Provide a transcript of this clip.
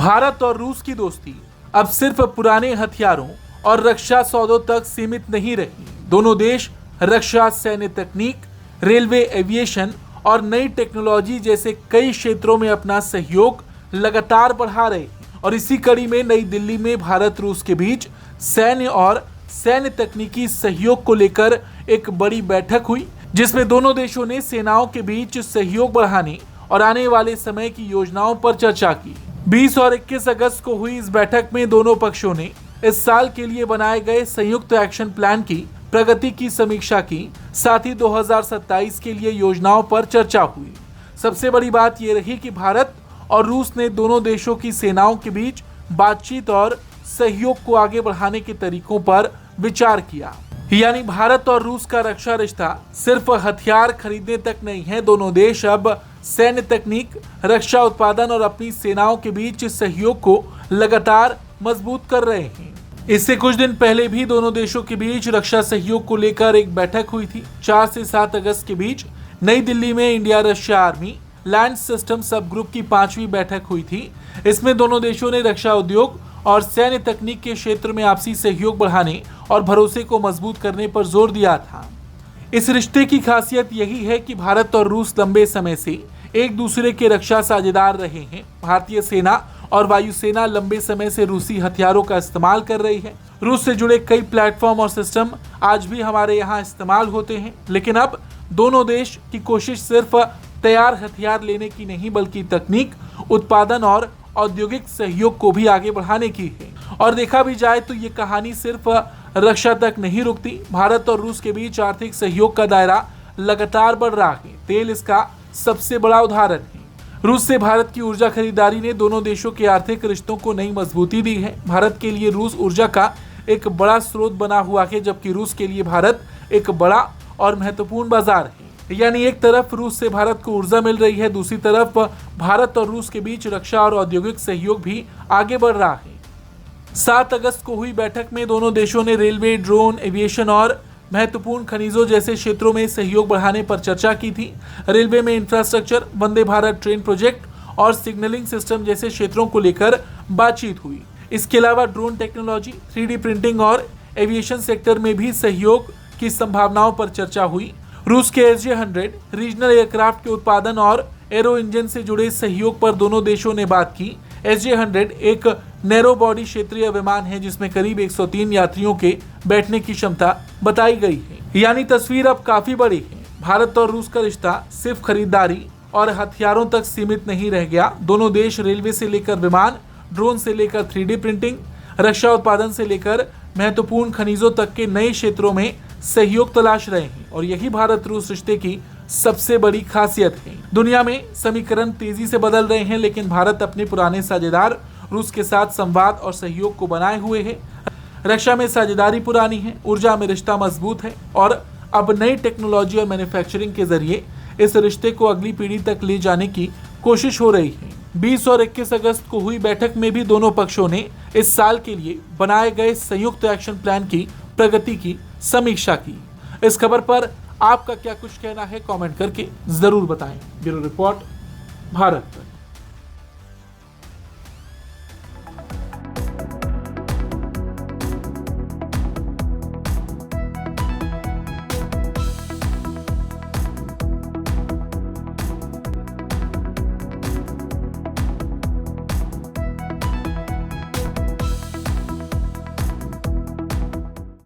भारत और रूस की दोस्ती अब सिर्फ पुराने हथियारों और रक्षा सौदों तक सीमित नहीं रही। दोनों देश रक्षा, सैन्य तकनीक, रेलवे, एविएशन और नई टेक्नोलॉजी जैसे कई क्षेत्रों में अपना सहयोग लगातार बढ़ा रहे हैं। और इसी कड़ी में नई दिल्ली में भारत रूस के बीच सैन्य और सैन्य तकनीकी सहयोग को लेकर एक बड़ी बैठक हुई, जिसमें दोनों देशों ने सेनाओं के बीच सहयोग बढ़ाने और आने वाले समय की योजनाओं पर चर्चा की। 20 और 21 अगस्त को हुई इस बैठक में दोनों पक्षों ने इस साल के लिए बनाए गए संयुक्त एक्शन प्लान की प्रगति की समीक्षा की। साथ ही 2027 के लिए योजनाओं पर चर्चा हुई। सबसे बड़ी बात यह रही कि भारत और रूस ने दोनों देशों की सेनाओं के बीच बातचीत और सहयोग को आगे बढ़ाने के तरीकों पर विचार किया। यानी भारत और रूस का रक्षा रिश्ता सिर्फ हथियार खरीदने तक नहीं है। दोनों देश अब सैन्य तकनीक, रक्षा उत्पादन और अपनी सेनाओं के बीच सहयोग को लगातार मजबूत कर रहे हैं। इससे कुछ दिन पहले भी दोनों देशों के बीच रक्षा सहयोग को लेकर एक बैठक हुई थी। 4 से 7 अगस्त के बीच नई दिल्ली में India Russia army land system सब ग्रुप की 5वीं बैठक हुई थी। इसमें दोनों देशों ने रक्षा उद्योग और सैन्य तकनीक के क्षेत्र में आपसी सहयोग बढ़ाने और भरोसे को मजबूत करने पर जोर दिया था। इस रिश्ते की खासियत यही है कि भारत और रूस लंबे समय से एक दूसरे के रक्षा साझेदार रहे हैं। भारतीय सेना और वायुसेना लंबे समय से रूसी हथियारों का इस्तेमाल कर रही है। रूस से जुड़े कई प्लेटफॉर्म और सिस्टम आज भी हमारे यहाँ इस्तेमाल होते हैं। लेकिन अब दोनों देश की कोशिश सिर्फ तैयार हथियार लेने की नहीं, बल्कि तकनीक, उत्पादन और औद्योगिक सहयोग को भी आगे बढ़ाने की है। और देखा भी जाए तो ये कहानी सिर्फ रक्षा तक नहीं रुकती। भारत और रूस के बीच आर्थिक सहयोग का दायरा लगातार बढ़ रहा है। तेल इसका सबसे बड़ा उदाहरण है। रूस से भारत की ऊर्जा खरीदारी ने दोनों देशों के आर्थिक रिश्तों को नई मजबूती दी है। भारत के लिए रूस ऊर्जा का एक बड़ा स्रोत बना हुआ है, जबकि रूस के लिए भारत एक बड़ा और महत्वपूर्ण बाजार है। यानी एक तरफ रूस से भारत को ऊर्जा मिल रही है, दूसरी तरफ भारत और रूस के बीच रक्षा और औद्योगिक सहयोग भी आगे बढ़ रहा है। 7 अगस्त को हुई बैठक में दोनों देशों ने रेलवे, ड्रोन, एविएशन और महत्वपूर्ण खनिजों जैसे क्षेत्रों में सहयोग बढ़ाने पर चर्चा की थी। रेलवे में infrastructure, Vande Bharat train project और सिग्नलिंग सिस्टम जैसे क्षेत्रों को लेकर बातचीत हुई। इसके अलावा ड्रोन टेक्नोलॉजी, 3D प्रिंटिंग और एविएशन सेक्टर में भी सहयोग की संभावनाओं पर चर्चा हुई। रूस के SJ-100 रीजनल एयरक्राफ्ट के उत्पादन और एरो इंजन से जुड़े सहयोग पर दोनों देशों ने बात की। SJ-100 एक नैरो बॉडी क्षेत्रीय विमान है, जिसमें करीब 103 यात्रियों के बैठने की क्षमता बताई गई है। यानी तस्वीर अब काफी बड़ी है। भारत और रूस का रिश्ता सिर्फ खरीदारी और हथियारों तक सीमित नहीं रह गया। दोनों देश रेलवे से लेकर विमान, ड्रोन से लेकर 3D प्रिंटिंग, रक्षा उत्पादन से लेकर महत्वपूर्ण खनिजों तक के नए क्षेत्रों में सहयोग तलाश रहे हैं। और यही भारत रूस रिश्ते की सबसे बड़ी खासियत है। दुनिया में समीकरण तेजी से बदल रहे हैं, लेकिन भारत अपने पुराने साझेदार रूस के साथ संवाद और सहयोग को बनाए हुए है। रक्षा में साझेदारी पुरानी है, ऊर्जा में रिश्ता मजबूत है और अब नई टेक्नोलॉजी और मैन्युफैक्चरिंग के जरिए इस रिश्ते को अगली पीढ़ी तक ले जाने की कोशिश हो रही है। 20 और 21 अगस्त को हुई बैठक में भी दोनों पक्षों ने इस साल के लिए बनाए गए संयुक्त एक्शन प्लान की प्रगति की समीक्षा की। इस खबर पर आपका क्या कुछ कहना है, कमेंट करके जरूर बताएं। Bureau report, Bharat.